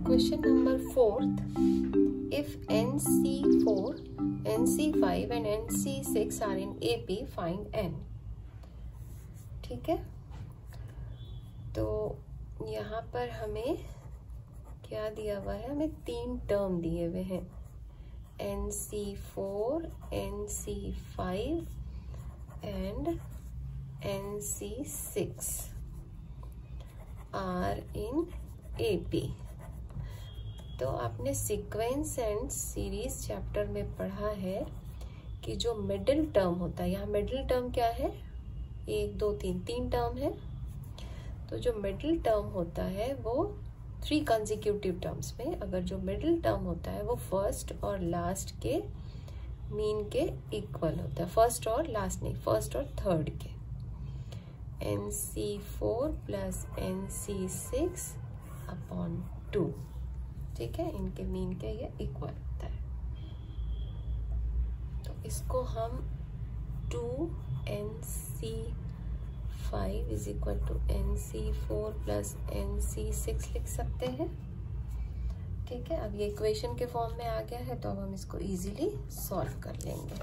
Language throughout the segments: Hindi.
Question number 4th. If NC4, NC5 and NC6 are in AP, find N. ठीक है, तो यहाँ पर हमें क्या दिया हुआ है? हमें 3 टर्म दिए हुए हैं, NC4, NC5 and NC6 are in AP. तो आपने सीक्वेंस एंड सीरीज चैप्टर में पढ़ा है कि जो मिडिल टर्म होता है, यहाँ मिडिल टर्म क्या है? 1 2 3 टर्म है। तो जो मिडिल टर्म होता है वो 3 कंसेक्यूटिव टर्म्स में, अगर जो मिडिल टर्म होता है वो फर्स्ट और लास्ट के मीन के इक्वल होता है। फर्स्ट और लास्ट नहीं, फर्स्ट और थर्ड के। NC4 प्लस NC6 अपॉन 2, ठीक है, इनके मीन के ये इक्वल होता है। तो इसको हम 2NC5 is equal to NC4 plus NC6 लिख सकते हैं। ठीक है, अब ये इक्वेशन के फॉर्म में आ गया है तो अब हम इसको इजीली सॉल्व कर लेंगे।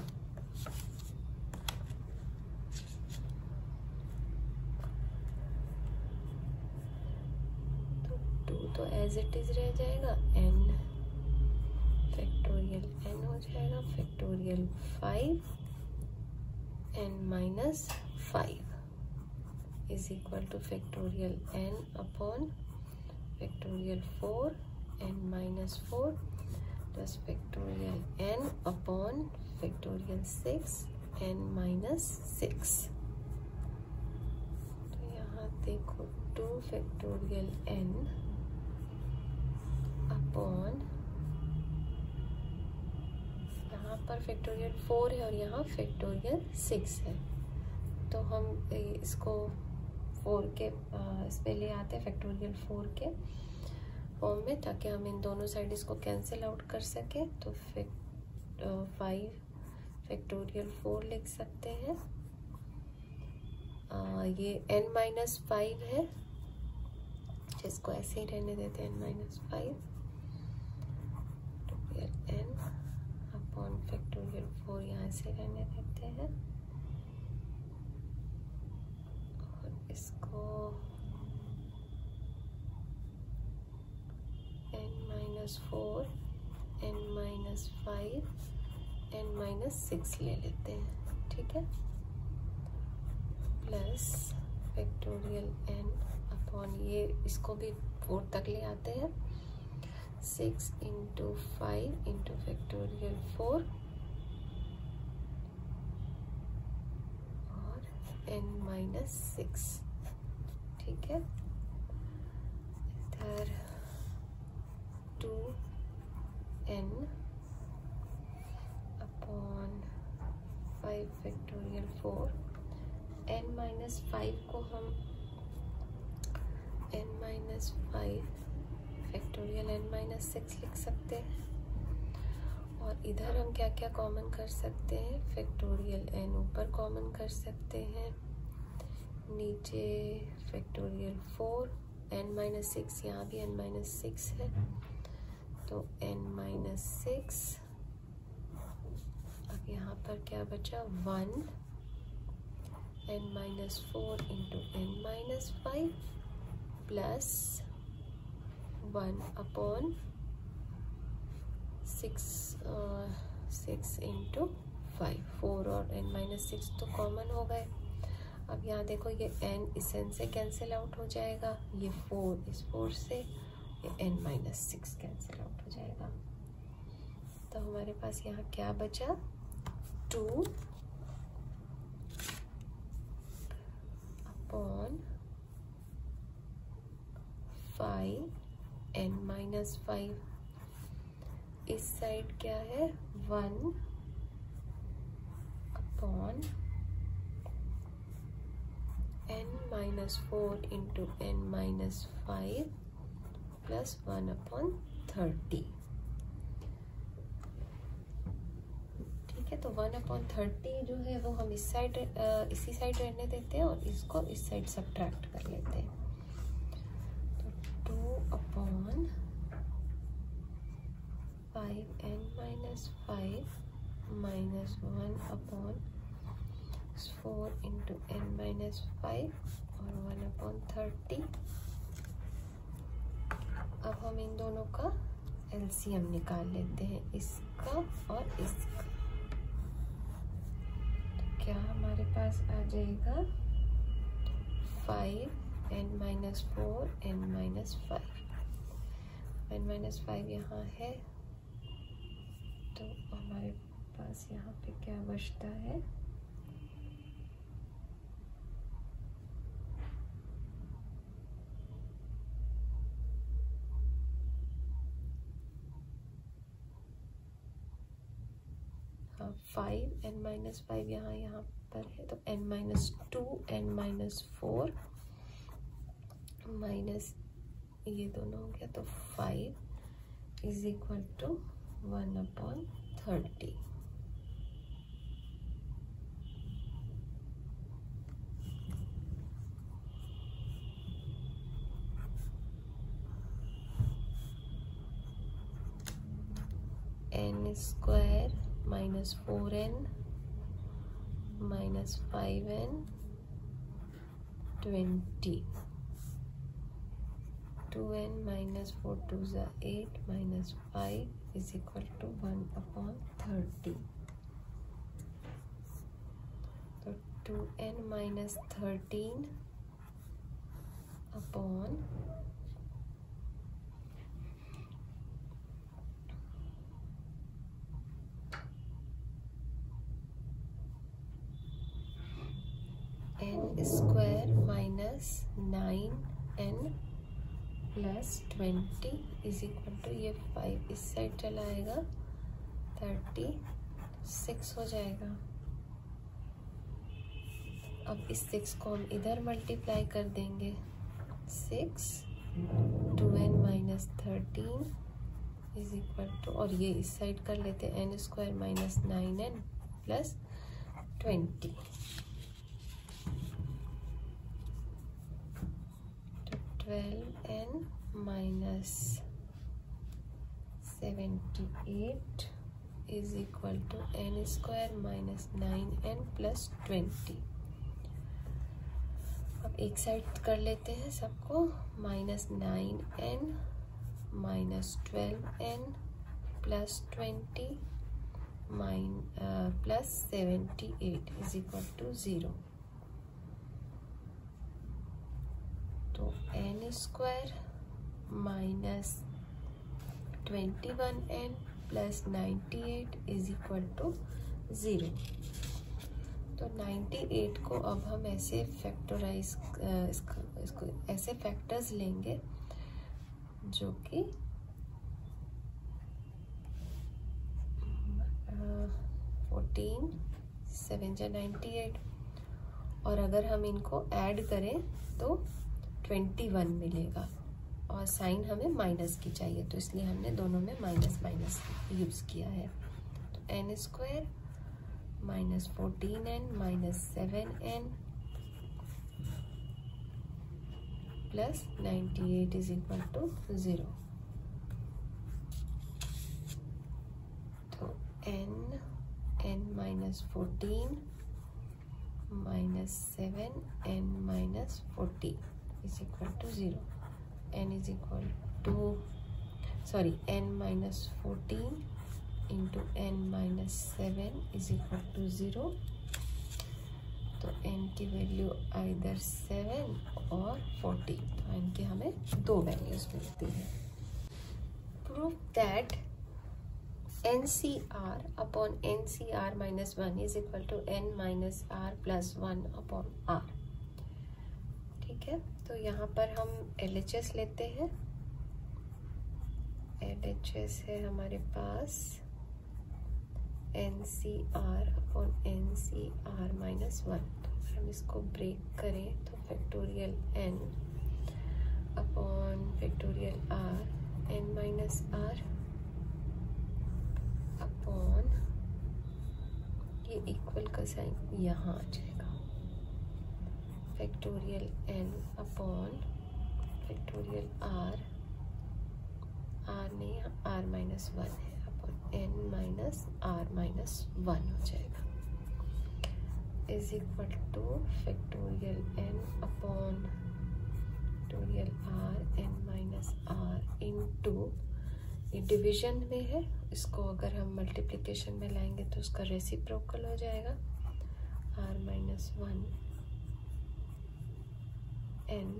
तो एज इट इज रह जाएगा, n फैक्टोरियल n हो जाएगा, factorial 5 n minus 5 is equal two factorial n upon factorial 4 n minus 4 plus factorial n upon factorial 6 n minus 6। तो यहाँ देखो 2 फैक्टोरियल n अपॉन, यहाँ पर फैक्टोरियल 4 है और यहाँ फैक्टोरियल 6 है। तो हम इसको 4 के इसमें ले आते हैं, फैक्टोरियल 4 के फॉर्म में, ताकि हम इन दोनों साइड इसको कैंसिल आउट कर सके। तो 5 फैक्टोरियल 4 लिख सकते हैं। ये n माइनस 5 है, जिसको ऐसे ही रहने देते हैं, n minus 5 n upon factorial 4 यहाँ से रहने देते हैं और इसको n minus 4 n minus 5 n minus 6 ले लेते हैं। ठीक है, प्लस फैक्टोरियल n अपॉन, ये इसको भी 4 तक ले आते हैं, 6 इंटू 5 इंटू फैक्टोरियल 4 और n माइनस 6। ठीक है, इधर 2n upon 5 factorial 4, n minus 5 को हम n minus 5 factorial n minus 6 लिख सकते हैं। और इधर हम क्या क्या कॉमन कर सकते हैं? फैक्टोरियल n ऊपर कॉमन कर सकते हैं, नीचे फैक्टोरियल 4 n माइनस 6, यहाँ भी n माइनस 6 है, तो n माइनस 6। अब यहाँ पर क्या बचा? 1 n minus 4 into n minus 5 plus 1 upon 6 into 5, 4 और n माइनस 6 तो कॉमन हो गए। अब यहाँ देखो, ये n इस n से कैंसिल आउट हो जाएगा, ये 4 इस 4 से, ये n माइनस 6 कैंसिल आउट हो जाएगा। तो हमारे पास यहाँ क्या बचा? 2 अपॉन 5 n माइनस 5, इस साइड क्या है? 1 upon n minus 4 into n minus 5 plus 1 upon 30। ठीक है, तो 1 अपॉन 30 जो है वो हम इस साइड इसी साइड रहने देते हैं और इसको इस साइड सब्ट्रैक्ट कर लेते हैं। तो 2 upon 5n-5 minus 1 upon 4 into n-5 और 1/30। अब हम इन दोनों का एलसीएम निकाल लेते हैं, इसका और इसका। तो क्या हमारे पास आ जाएगा 5n-4 n-5। n-5 यहाँ है, तो हमारे पास यहाँ पे क्या बचता है, हाँ 5n-5 यहाँ पर है, तो n-2 n-4 माइनस ये दोनों हो गया, तो 5 is equal to 1/30। n² minus 4n minus 5n 20। 2n minus 4 2s are 8 minus 5 is equal to 1/30। तो 2n minus 13 upon n² minus 9n plus 20 is equal to, ये 5 इस साइड चला आएगा, 36 हो जाएगा। अब इस 6 को हम इधर मल्टीप्लाई कर देंगे, 6 2n minus 13 is equal to, और ये इस साइड कर लेते हैं, n² minus 9n plus 20। 12n minus 78 is equal to n² minus 9n plus 20। अब एक साइड कर लेते हैं सबको, -9n minus 12n plus 20 plus 78 is equal to 0। तो n² minus 21n plus 98 is equal to 0। तो 98 को अब हम ऐसे फैक्टराइज इसको ऐसे फैक्टर्स लेंगे जो कि 14 7 जा 98, और अगर हम इनको ऐड करें तो 21 मिलेगा, और साइन हमें माइनस की चाहिए, तो इसलिए हमने दोनों में माइनस माइनस यूज किया है। तो n² minus 14n minus 7n plus 98 is equal to 0। तो n minus 14 minus 7n minus 40 is equal to 0। n is equal to n minus 14 into n minus 7 is equal to 0। तो n की वैल्यू आइदर 7 और 40, तो n की हमें दो वैल्यूज मिलती हैं। Prove that NCR upon NCR minus 1 is equal to n minus r plus 1 upon r। ठीक है, तो यहाँ पर हम LHS लेते हैं। LHS है हमारे पास NCR upon NCR minus 1। तो अगर हम इसको ब्रेक करें तो factorial n upon factorial r n minus r upon, ये इक्वल का साइन यहाँ आ जाएगा, factorial n upon factorial r नहीं r minus 1 है, n माइनस r माइनस 1 हो जाएगा, is equal two factorial n upon factorial r n minus r into, ये डिवीजन में है, इसको अगर हम मल्टीप्लिकेशन में लाएंगे तो उसका रेसिप्रोकल हो जाएगा, r minus 1 n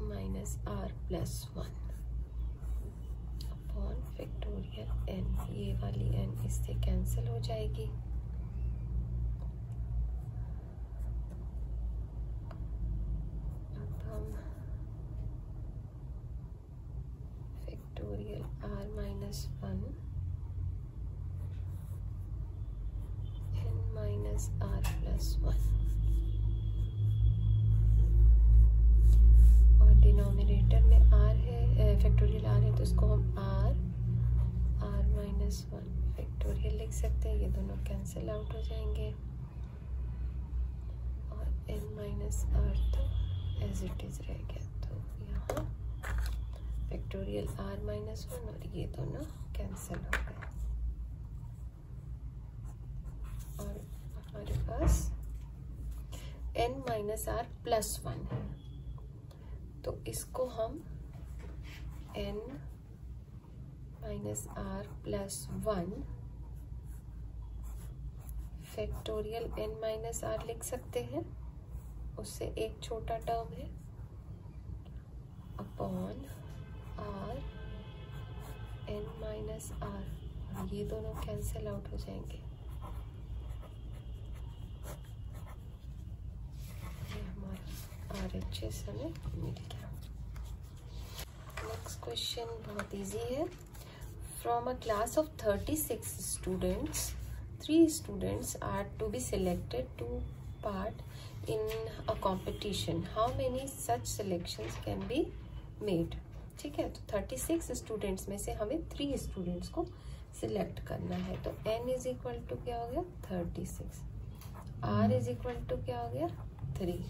minus r plus 1 upon factorial n, ये वाली n इससे कैंसिल हो जाएगी, अब हम factorial r minus 1 n minus r plus 1, denominator में r है, फैक्टोरियल r है, तो इसको हम r माइनस 1 फैक्टोरियल लिख सकते हैं, ये दोनों कैंसिल आउट हो जाएंगे, और n माइनस r तो एज इट इज रह गया, तो यहाँ फैक्टोरियल r माइनस 1 और ये दोनों कैंसिल हो गए, और हमारे पास n माइनस r प्लस 1 है, तो इसको हम n minus r plus 1 factorial n minus r लिख सकते हैं, उससे एक छोटा टर्म है, upon r n minus r, ये दोनों कैंसिल आउट हो जाएंगे, ये हमारा RHS हमें मिल गया। नेक्स्ट क्वेश्चन बहुत इजी है, from a class of 36 students 3 students are to be selected to part in a competition, how many such selections can be made, ठीक है, तो 36 स्टूडेंट्स में से हमें 3 स्टूडेंट्स को सिलेक्ट करना है, तो n इज इक्वल टू क्या हो गया 36, r इज इक्वल टू क्या हो गया 3,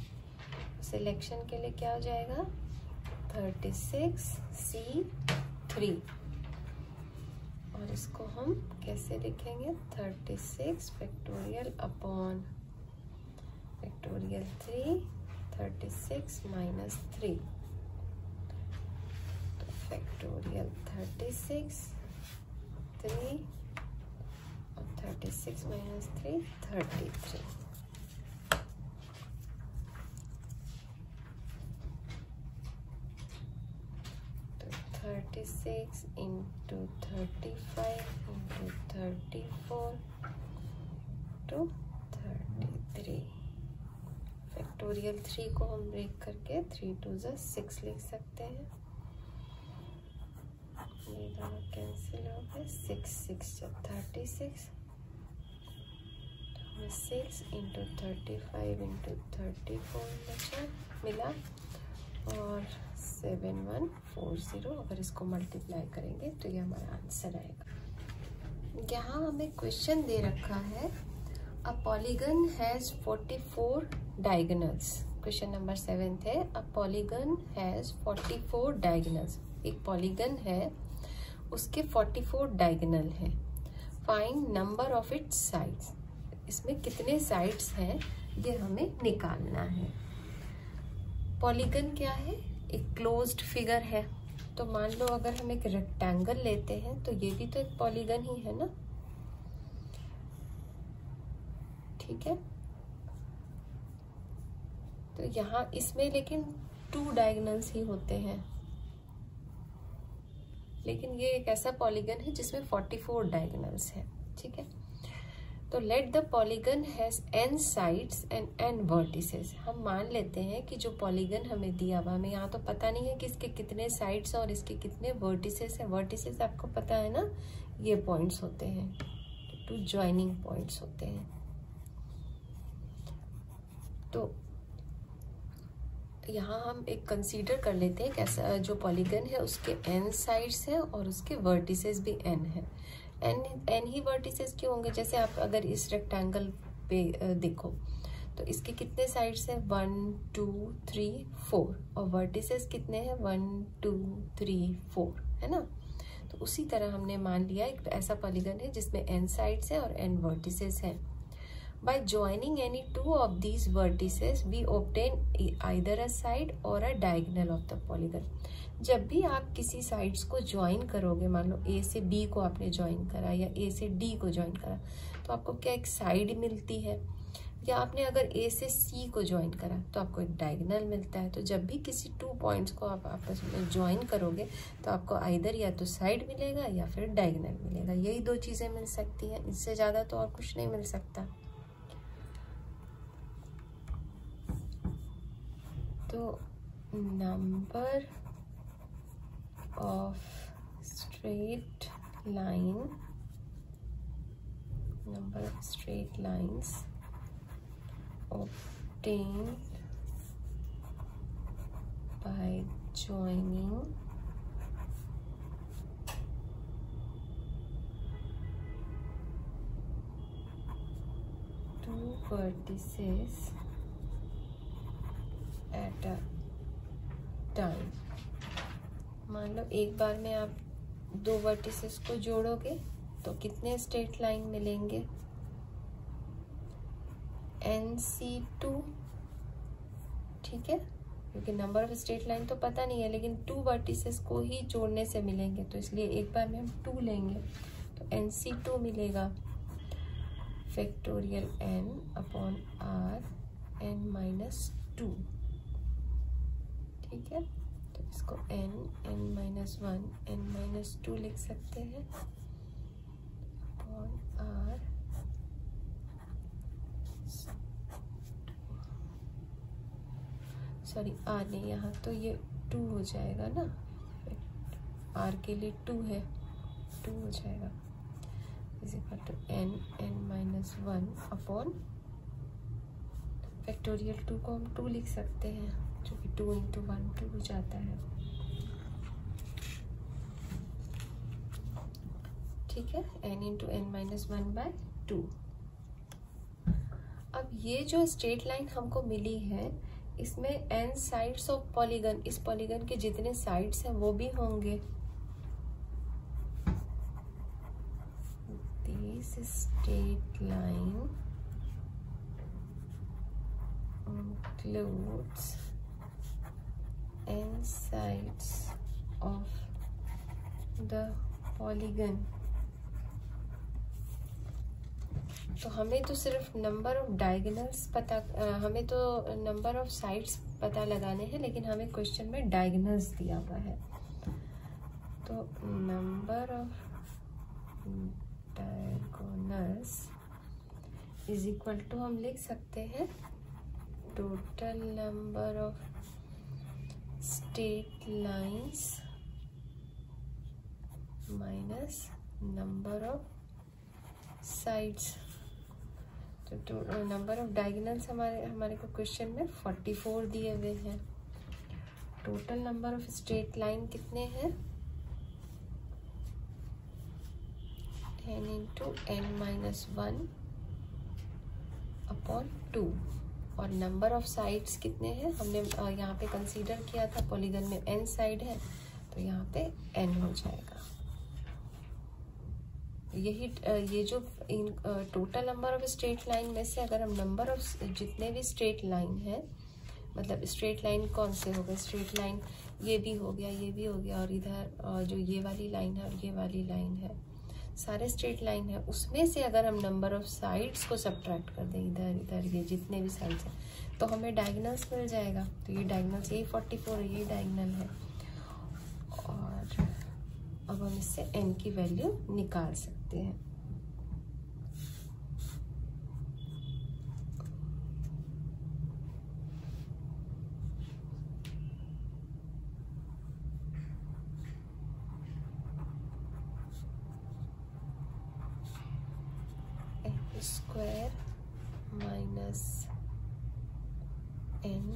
सिलेक्शन के लिए क्या हो जाएगा 36 C3, और इसको हम कैसे लिखेंगे 36 फैक्टोरियल अपॉन फैक्टोरियल 3 36 माइनस 3, तो फैक्टोरियल 36 3 और 36 माइनस 3 33, तो 36 इंटू 35 इंटू 34 टू 33, फैक्टोरियल 3 को हम ब्रेक करके 3 2 6 लिख सकते हैं, ये दोनों कैंसिल हो गए, 6 6 जब 36, तो हमें 6 इंटू 35 इंटू 34 मिला, और 7140, अगर इसको मल्टीप्लाई करेंगे तो ये हमारा आंसर आएगा। यहाँ हमें क्वेश्चन दे रखा है, a polygon has 44 diagonals, question number 7 है, अ पॉलीगन हैज 44 डायगोनल्स, एक पॉलीगन है उसके 44 डायगोनल हैं, find number of its sides, इसमें कितने साइड्स हैं ये हमें निकालना है। पॉलीगन क्या है, एक क्लोज्ड फिगर है, तो मान लो अगर हम एक रेक्टेंगल लेते हैं तो ये भी तो एक पॉलीगन ही है ना, ठीक है, तो यहाँ इसमें लेकिन 2 डायगोनल्स ही होते हैं, लेकिन ये एक ऐसा पॉलीगन है जिसमें 44 डायगोनल्स है, ठीक है, तो let the polygon has n sides and n vertices, हम मान लेते हैं कि जो पॉलीगन हमें दिया हुआ, हमें यहाँ तो पता नहीं है कि इसके कितने साइड्स और इसके कितने वर्टिसेस है, वर्टिसेस आपको पता है ना, ये पॉइंट्स होते हैं, 2 ज्वाइनिंग पॉइंट्स होते हैं, तो यहाँ हम एक कंसीडर कर लेते हैं कैसा जो पॉलीगन है उसके n साइड्स हैं और उसके वर्टिसेस भी n है, n ही वर्टिसेस क्यों होंगे, जैसे आप अगर इस रेक्टेंगल पे देखो तो इसके कितने साइड्स हैं 1 2 3 4 और वर्टिसेस कितने हैं 1 2 3 4 है ना, तो उसी तरह हमने मान लिया एक ऐसा पॉलीगन है जिसमें n साइड्स है और n वर्टिसेस हैं। By joining any two of these vertices, we obtain either a side or a diagonal of the polygon. जब भी आप किसी साइड्स को ज्वाइन करोगे, मान लो A से B को आपने ज्वाइन करा या A से D को ज्वाइन करा, तो आपको क्या एक साइड मिलती है, या आपने अगर A से C को ज्वाइन करा तो आपको एक डायगोनल मिलता है। तो जब भी किसी टू पॉइंट्स को आप आपस में ज्वाइन करोगे तो आपको आइदर या तो साइड मिलेगा या फिर डायगोनल मिलेगा। यही दो चीज़ें मिल सकती हैं, इससे ज़्यादा तो और कुछ नहीं मिल सकता। तो number of straight lines obtained by joining two vertices at a time। मान लो एक बार में आप दो वर्टिसेस को जोड़ोगे तो कितने स्ट्रेट लाइन मिलेंगे, NC2, ठीक है, क्योंकि नंबर ऑफ स्ट्रेट लाइन तो पता नहीं है, लेकिन टू वर्टिसेस को ही जोड़ने से मिलेंगे, तो इसलिए एक बार में हम 2 लेंगे, तो NC2 मिलेगा factorial n upon r n-2, ठीक है। तो इसको n-1 n-2 लिख सकते हैं अपॉन r, सॉरी आर नहीं, यहाँ तो ये 2 हो जाएगा ना, आर के लिए 2 है, 2 हो जाएगा is equal to n-1 upon factorial 2 को हम 2 लिख सकते हैं, जो कि 2 × 1 2 हो जाता है, ठीक है, n × n-1/2। अब ये जो स्ट्रेट लाइन हमको मिली है इसमें n साइड्स ऑफ पॉलीगन, इस पॉलीगन के जितने साइड्स हैं वो भी होंगे। This straight line includes n sides of the polygon। तो हमें तो सिर्फ नंबर ऑफ डायगोनल्स पता, हमें तो नंबर ऑफ साइड्स पता लगाने हैं, लेकिन हमें क्वेश्चन में डायगोनल्स दिया हुआ है। तो number of diagonals is equal to हम लिख सकते हैं total number of straight lines minus number of sides. तो नंबर ऑफ डायगोनल्स हमारे को क्वेश्चन में 44 दिए हुए हैं। Total number of straight line कितने हैं, n × n-1 अपॉन 2, और नंबर ऑफ साइड्स कितने हैं, हमने यहाँ पे कंसीडर किया था पॉलीगन में n साइड है, तो यहाँ पे n हो जाएगा। यही ये जो total number of straight line में से अगर हम नंबर ऑफ जितने भी स्ट्रेट लाइन है, मतलब स्ट्रेट लाइन कौन से हो गए, स्ट्रेट लाइन ये भी हो गया, ये भी हो गया, और इधर जो ये वाली लाइन है और ये वाली लाइन है, सारे स्ट्रेट लाइन है, उसमें से अगर हम नंबर ऑफ साइड्स को सब्ट्रैक्ट कर दें, इधर इधर ये जितने भी साइड्स हैं, तो हमें डायगोनल्स मिल जाएगा। तो ये डायगोनल्स, ये 44 है, ये डायगोनल है, और अब हम इससे n की वैल्यू निकाल सकते हैं। Square minus n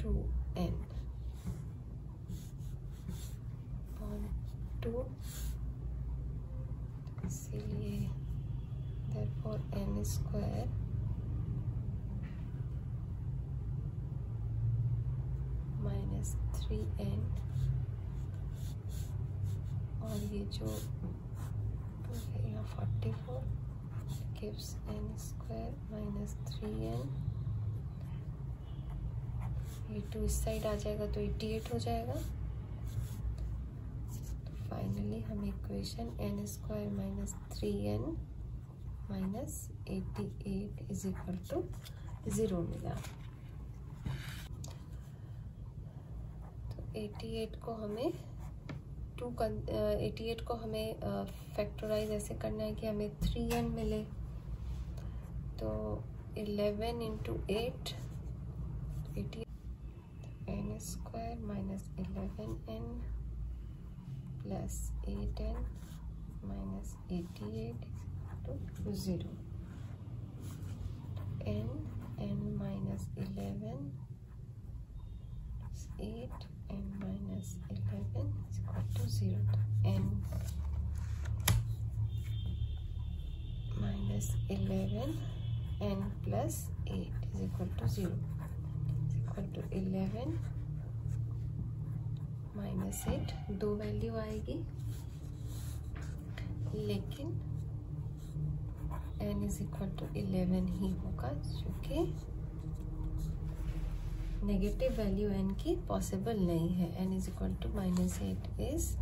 two n upon 2, इसीलिए therefore n square minus 3n और ये जो है यहाँ 44 gives n square minus 3n, ये 2 इस साइड आ जाएगा तो 88 हो जाएगा। तो फाइनली हमें equation n square minus 3n minus 88 is equal to 0 मिला। तो 88 को हमें 88 को हमें फैक्टराइज ऐसे करना है कि हमें 3n मिले। तो 11 into 8 88, n square minus 11n plus 8n minus 88 to 0। n minus 11 8 n minus 11 is equal to 0। तो n minus 11 n plus 8 is equal to 0 is equal to 11 minus 8, दो वैल्यू आएगी लेकिन n is equal to 11 ही होगा, जो कि नेगेटिव वैल्यू n की पॉसिबल नहीं है। n is equal to minus 8 is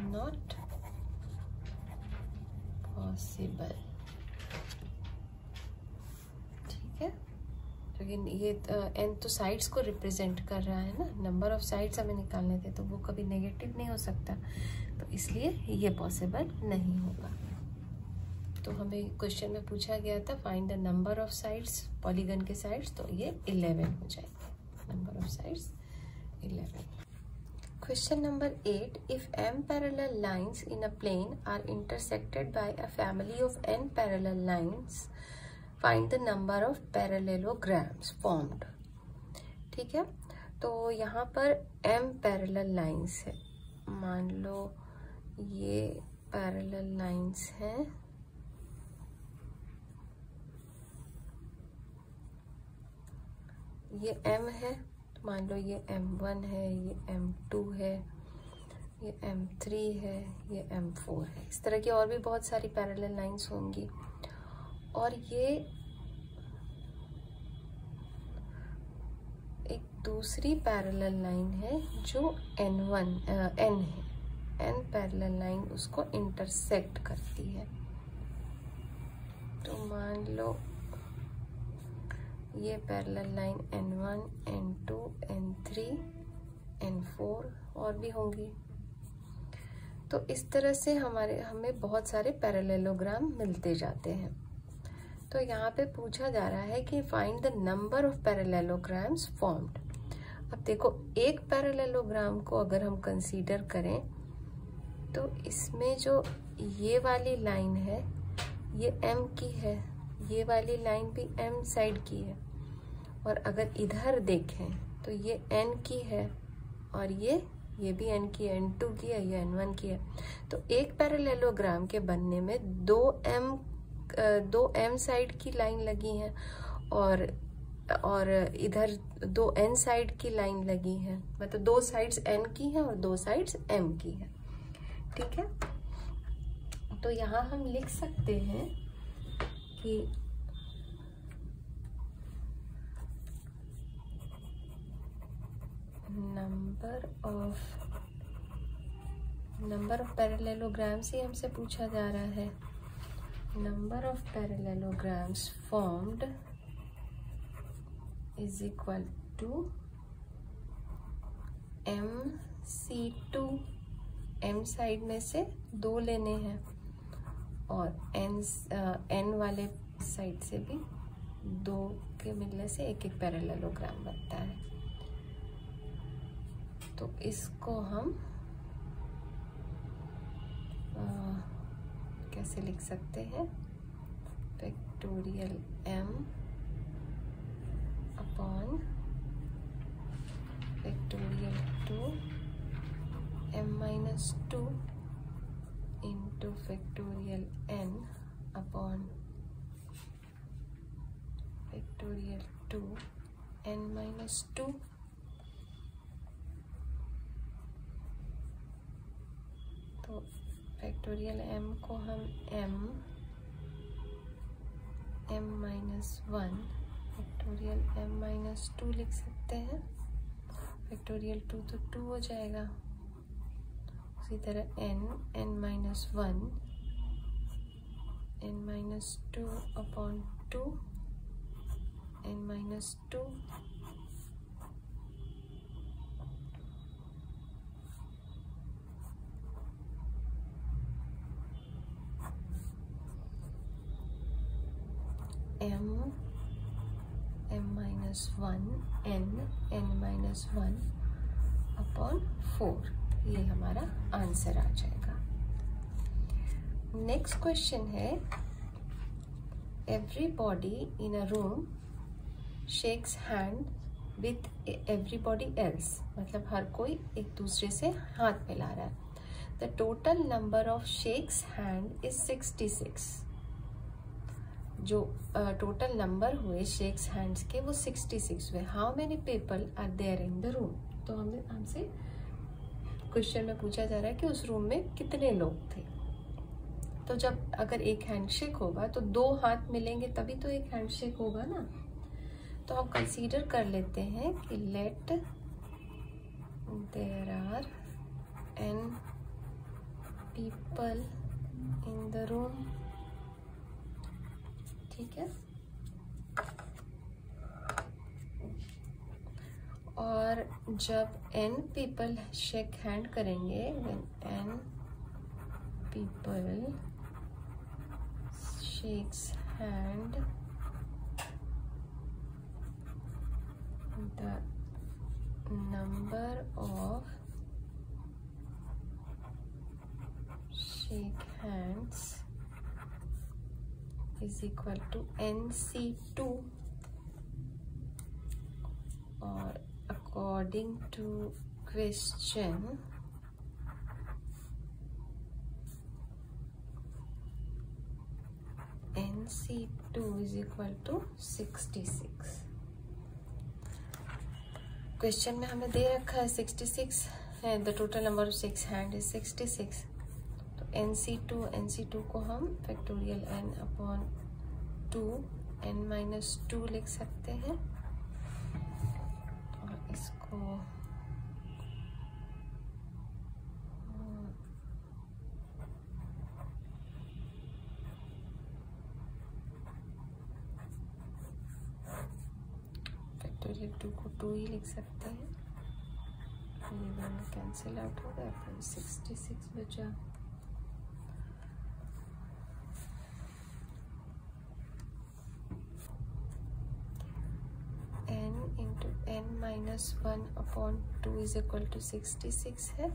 not possible. ठीक है, लेकिन ये n तो साइड्स को रिप्रेजेंट कर रहा है ना, नंबर ऑफ साइड्स हमें निकालने थे, तो वो कभी नेगेटिव नहीं हो सकता, तो इसलिए ये पॉसिबल नहीं होगा। तो हमें क्वेश्चन में पूछा गया था find the number of sides polygon के साइड्स, तो ये 11 हो जाएगा, number of sides 11। Question number 8, if m parallel lines in a plane are intersected by a family of n parallel lines, find the number of parallelograms formed. ठीक है, तो यहाँ पर m पैरेलल लाइंस है, मान लो ये पैरेलल लाइंस हैं, ये m है, मान लो ये m1 है, ये m2 है, ये m3 है, ये m4 है। इस तरह की और भी बहुत सारी पैरेलल लाइंस होंगी। और ये एक दूसरी पैरेलल लाइन है जो n1 n है, n पैरेलल लाइन उसको इंटरसेक्ट करती है। तो मान लो ये parallel line n1, n2, n3, n4 और भी होंगी। तो इस तरह से हमें बहुत सारे पैरेललोग्राम मिलते जाते हैं। तो यहाँ पे पूछा जा रहा है कि find the number of parallelograms formed. अब देखो, एक पैरेललोग्राम को अगर हम कंसीडर करें तो इसमें जो ये वाली लाइन है ये m की है, ये वाली लाइन भी m साइड की है, और अगर इधर देखें तो ये n की है और ये भी n की है, n2 की है, ये n1 की है। तो एक पैरेललोग्राम के बनने में दो m साइड की लाइन लगी हैं और इधर दो n साइड की लाइन लगी हैं, मतलब दो साइड्स n की हैं और दो साइड्स m की हैं। ठीक है, तो यहाँ हम लिख सकते हैं कि नंबर ऑफ पैरेललोग्राम्स ही हमसे पूछा जा रहा है। Number of parallelograms formed is equal to MC2, m side में से दो लेने हैं और n वाले साइड से भी दो के मिलने से एक एक पैरेललोग्राम बनता है। तो इसको हम कैसे लिख सकते हैं, factorial m upon factorial 2 m-2 into factorial n upon factorial 2 n-2। तो फैक्टोरियल m को हम m minus 1 factorial m minus 2 लिख सकते हैं। फैक्टोरियल 2 तो 2 हो जाएगा। उसी तरह n minus 1 n minus 2 upon 2 n minus 2 m minus 1 n minus 1 upon 4, ये हमारा आंसर आ जाएगा। नेक्स्ट क्वेश्चन है, everybody in a room shakes hand with everybody else, मतलब हर कोई एक दूसरे से हाथ मिला रहा है। The total number of shakes hand is 66। जो टोटल नंबर हुए शेक्स हैंड्स के वो 66 हुए। How many people are there in the room. तो हमसे क्वेश्चन में पूछा जा रहा है कि उस रूम में कितने लोग थे। तो जब अगर एक हैंडशेक होगा तो 2 हाथ मिलेंगे तभी तो एक हैंडशेक होगा ना। तो हम कंसीडर कर लेते हैं कि let there are n people in the room, ठीक है। और जब n पीपल शेक हैंड करेंगे, when n people shakes hand, the number of shake hands is equal to NC2, और according to question NC2 is equal to 66। Question में हमें दे रखा है 66 है, the total number of shakes hand is 66। तो NC2 को हम factorial n upon 2 n minus 2 लिख सकते हैं। और इसको फैक्टोरियल 2 को 2 ही लिख सकते हैं। ये दोनों कैंसिल आउट हो गया, फिर 66 बचा। n minus 1 upon 2 is equal to 66 है।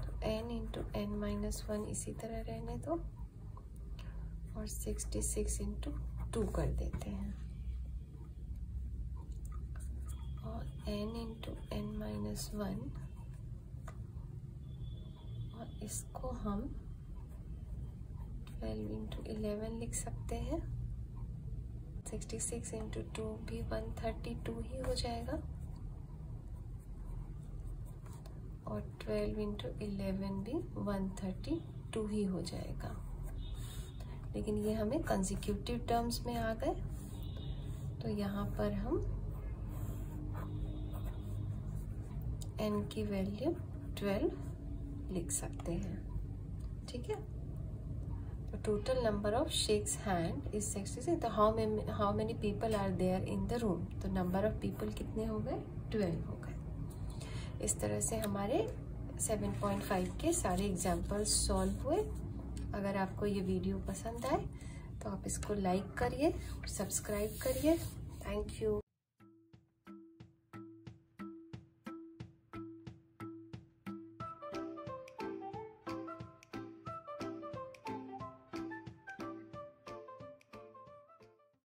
तो n इंटू n माइनस 1 इसी तरह रहने दो और 66 इंटू 2 कर देते हैं। और n इंटू n माइनस 1, और इसको हम 12 इंटू 11 लिख सकते हैं। 66 इंटू 2 भी 132 ही हो जाएगा, और 12 इंटू 11 भी 132 ही हो जाएगा। लेकिन ये हमें कंसेक्यूटिव टर्म्स में आ गए, तो यहाँ पर हम n की वैल्यू 12 लिख सकते हैं, ठीक है। तो total number of shakes hand is 66। तो how many people are there in the room. तो नंबर ऑफ पीपल कितने हो गए, 12 हो गए। इस तरह से हमारे 7.5 के सारे एग्जाम्पल्स सॉल्व हुए। अगर आपको ये वीडियो पसंद आए तो आप इसको लाइक करिए, सब्सक्राइब करिए। Thank you.